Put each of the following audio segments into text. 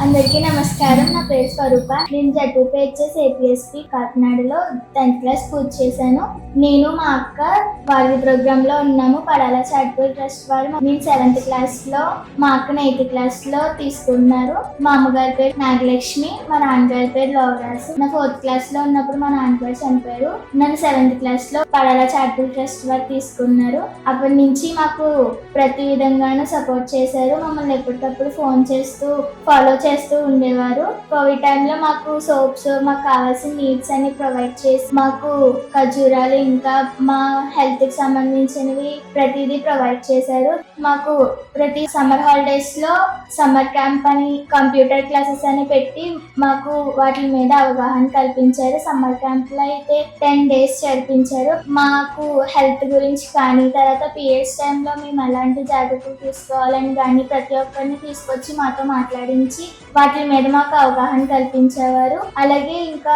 అందరికీ నమస్కారం. నా పేరు స్వరూప. నేను జడ్పీహెచ్ఎస్ ఏపీఎస్పీ కాకినాడలో 10th క్లాస్ పూర్తి చేశాను. నేను మా అక్క వారి ప్రోగ్రామ్ లో ఉన్నాము. పడాల చారిటబుల్ ట్రస్ట్ వారు నేను 7th క్లాస్ లో, మా అక్కను 8th క్లాస్ లో తీసుకున్నారు. మా అమ్మగారి పేరు నాగలక్ష్మి, మా నాన్నగారి పేరు లోవరాజు. నా 4th క్లాస్ లో ఉన్నప్పుడు మా నాన్నగారు చనిపోయారు. నన్ను 7th క్లాస్ లో పడాల చారిటబుల్ ట్రస్ట్ వారు తీసుకున్నారు. అప్పటి నుంచి మాకు ప్రతి విధంగానూ సపోర్ట్ చేశారు. మమ్మల్ని ఎప్పటికప్పుడు ఫోన్ చేస్తూ ఫాలో చేస్తూ ఉండేవారు. కోవిడ్ టైంలో మాకు సోప్స్, మాకు కావాల్సిన నీడ్స్ అన్ని ప్రొవైడ్ చేసి మాకు ఖర్జూరాలు ఇంకా మా హెల్త్ కి సంబంధించినవి ప్రతిదీ ప్రొవైడ్ చేశారు. మాకు ప్రతి సమ్మర్ హాలిడేస్ లో సమ్మర్ క్యాంప్ అని కంప్యూటర్ క్లాసెస్ అని పెట్టి మాకు వాటి మీద అవగాహన కల్పించారు. సమ్మర్ క్యాంప్ లో అయితే 10 days జరిపించారు. మాకు హెల్త్ గురించి కానీ, తర్వాత పీరియడ్స్ టైంలో మేము ఎలాంటి జాగ్రత్తలు తీసుకోవాలని కానీ ప్రతి ఒక్కరిని తీసుకొచ్చి మాతో మాట్లాడించి వాటి మీద మాకు అవగాహన కల్పించేవారు. అలాగే ఇంకా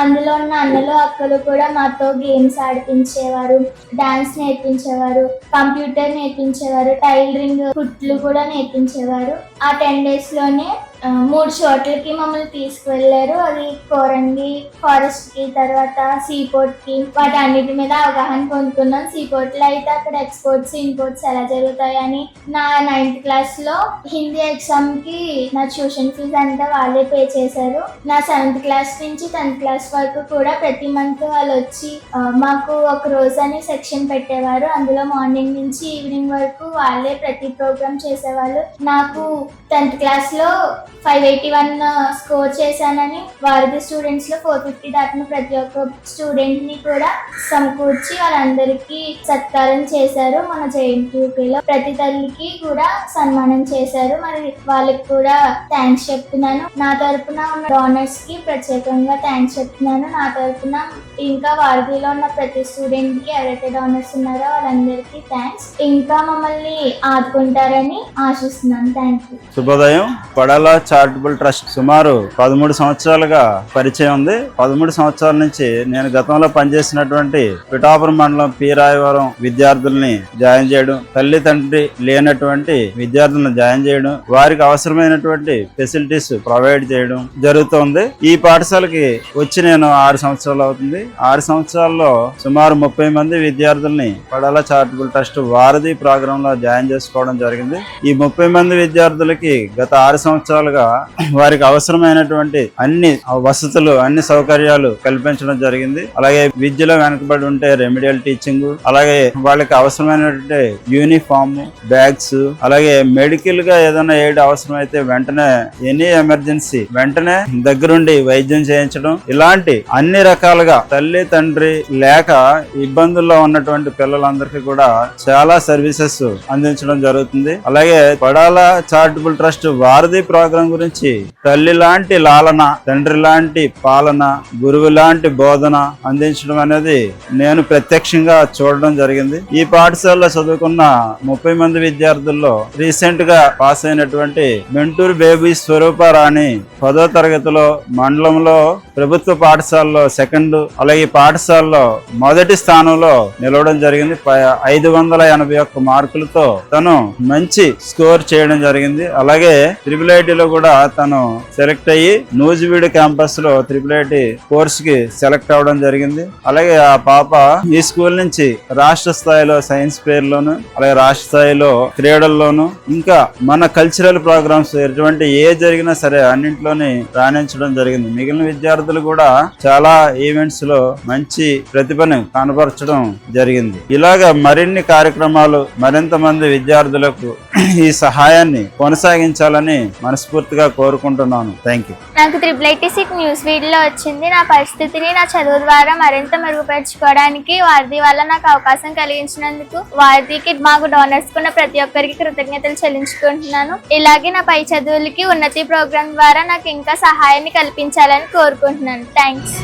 అందులో ఉన్న అన్నలు అక్కలు కూడా మాతో గేమ్స్ ఆడిపించేవారు, డాన్స్ నేర్పించేవారు, కంప్యూటర్ నేర్పించేవారు, టైలరింగ్, కుట్లు కూడా నేర్పించేవారు. ఆ 10 days లోనే 3 చోట్లకి మమ్మల్ని తీసుకువెళ్ళారు. అది కోరంగి ఫారెస్ట్ కి, తర్వాత సీపోర్ట్ కి, వాటి అన్నిటి మీద అవగాహన పొందుకున్నాం. సీపోర్ట్ లో అయితే అక్కడ ఎక్స్పోర్ట్స్, ఇంపోర్ట్స్ ఎలా జరుగుతాయని. నా 9th క్లాస్ లో హిందీ ఎగ్జామ్ కి నా ట్యూషన్ ఫీజు అంతా వాళ్ళే పే చేశారు. నా 7th క్లాస్ నుంచి 10th క్లాస్ వరకు కూడా ప్రతి మంత్ వాళ్ళు వచ్చి మాకు ఒక రోజు అని సెక్షన్ పెట్టేవారు. అందులో మార్నింగ్ నుంచి ఈవినింగ్ వరకు వాళ్ళే ప్రతి ప్రోగ్రామ్ చేసేవాళ్ళు. నాకు 10th క్లాస్ లో 581 స్కోర్ చేశానని వారధి స్టూడెంట్స్ లో 450 దాటిన ప్రతి ఒక్క స్టూడెంట్ ని కూడా సమకూర్చి వాళ్ళందరికీ సత్కారం చేశారు. మన జేఎన్టీయూలో ప్రతి తల్లికి కూడా సన్మానం చేశారు. మరి వాళ్ళకి కూడా థ్యాంక్స్ చెప్తున్నాను. నా తరపున ఉన్న డోనర్స్ కి ప్రత్యేకంగా థ్యాంక్స్ చెప్తున్నాను. నా తరపున ఇంకా వారధిలో ఉన్న ప్రతి స్టూడెంట్ కి ఎవరైతే డోనర్స్ ఉన్నారో వాళ్ళందరికీ థ్యాంక్స్. ఇంకా మమ్మల్ని ఆదుకుంటారని ఆశిస్తున్నాను. Thank you. శుభోదయం. పడాల చారిటబుల్ ట్రస్ట్ సుమారు 13 సంవత్సరాలుగా పరిచయం ఉంది. 13 సంవత్సరాల నుంచి నేను గతంలో పనిచేసినటువంటి పిఠాపురం మండలం పీరాయవరం విద్యార్థుల్ని జాయిన్ చేయడం, తల్లి తండ్రి లేనటువంటి విద్యార్థులను జాయిన్ చేయడం, వారికి అవసరమైనటువంటి ఫెసిలిటీస్ ప్రొవైడ్ చేయడం జరుగుతుంది. ఈ పాఠశాలకి వచ్చి నేను 6 సంవత్సరాలు అవుతుంది. 6 సంవత్సరాల్లో సుమారు 30 మంది విద్యార్థుల్ని పడాల చారిటబుల్ ట్రస్ట్ వారధి ప్రోగ్రామ్ లో జాయిన్ చేసుకోవడం జరిగింది. ఈ 30 మంది విద్యార్థులకి గత 6 సంవత్సరాలుగా వారికి అవసరమైనటువంటి అన్ని వసతులు, అన్ని సౌకర్యాలు కల్పించడం జరిగింది. అలాగే విద్యలో వెనకబడి ఉంటే రెమిడియల్ టీచింగ్, అలాగే వాళ్ళకి అవసరమైనటువంటి యూనిఫామ్, బ్యాగ్స్, అలాగే మెడికల్ గా ఏదైనా ఎయిడ్ అవసరమైతే వెంటనే ఎనీ ఎమర్జెన్సీ వెంటనే దగ్గరుండి వైద్యం చేయించడం, ఇలాంటి అన్ని రకాలుగా తల్లి తండ్రి లేక ఇబ్బందుల్లో ఉన్నటువంటి పిల్లలందరికీ కూడా చాలా సర్వీసెస్ అందించడం జరుగుతుంది. అలాగే పడాల చారిటబుల్ ట్రస్ట్ వారధి ప్రోగ్రాం గురించి తల్లి లాంటి లాలన, తండ్రి లాంటి పాలన, గురువు లాంటి బోధన అందించడం అనేది నేను ప్రత్యక్షంగా చూడడం జరిగింది. ఈ పాఠశాలలో చదువుకున్న 30 మంది విద్యార్థుల్లో రీసెంట్ గా పాస్ అయినటువంటి మెంటూరు బేబీ స్వరూప రాణి 10వ తరగతిలో మండలంలో ప్రభుత్వ పాఠశాలలో 2nd, అలాగే పాఠశాలలో మొదటి స్థానంలో నిలవడం జరిగింది. 581 మార్కులతో తను మంచి స్కోర్ చేయడం జరిగింది. అలాగే IIITలో కూడా తను సెలెక్ట్ అయ్యి నూజివీడు క్యాంపస్ లో IIIT కోర్స్ కి సెలెక్ట్ అవడం జరిగింది. అలాగే ఆ పాప ఈ స్కూల్ నుంచి రాష్ట్ర స్థాయిలో సైన్స్ ఫెయిర్ లోను, అలాగే రాష్ట్ర స్థాయిలో క్రీడల్లోను, ఇంకా మన కల్చరల్ ప్రోగ్రామ్స్ ఎటువంటి ఏ జరిగినా సరే అన్నింటిలోని రాణించడం జరిగింది. మిగిలిన విద్యార్థులు కూడా చాలా ఈవెంట్స్ లో మంచి ప్రతిభను కనబరచడం జరిగింది. ఇలాగా మరిన్ని కార్యక్రమాలు మరింత మంది విద్యార్థులకు ఈ సహాయాన్ని కొనసాగించాలని మనస్ఫూర్తిగా కోరుకుంటున్నాను. Thank you. నాకు IIIT సీట్ న్యూస్ ఫీడ్ లో వచ్చింది. నా పరిస్థితిని నా చదువు ద్వారా మరింత మెరుగుపరచుకోవడానికి వారధి వల్ల నాకు అవకాశం కలిగించినందుకు వారధికి, మాకు డోనర్స్ కున్న ప్రతి ఒక్కరికి కృతజ్ఞతలు చెల్లించుకుంటున్నాను. ఇలాగే నా పై చదువులకి ఉన్నతి ప్రోగ్రాం ద్వారా నాకు ఇంకా సహాయాన్ని కల్పించాలని కోరుకుంటున్నాను. థ్యాంక్స్.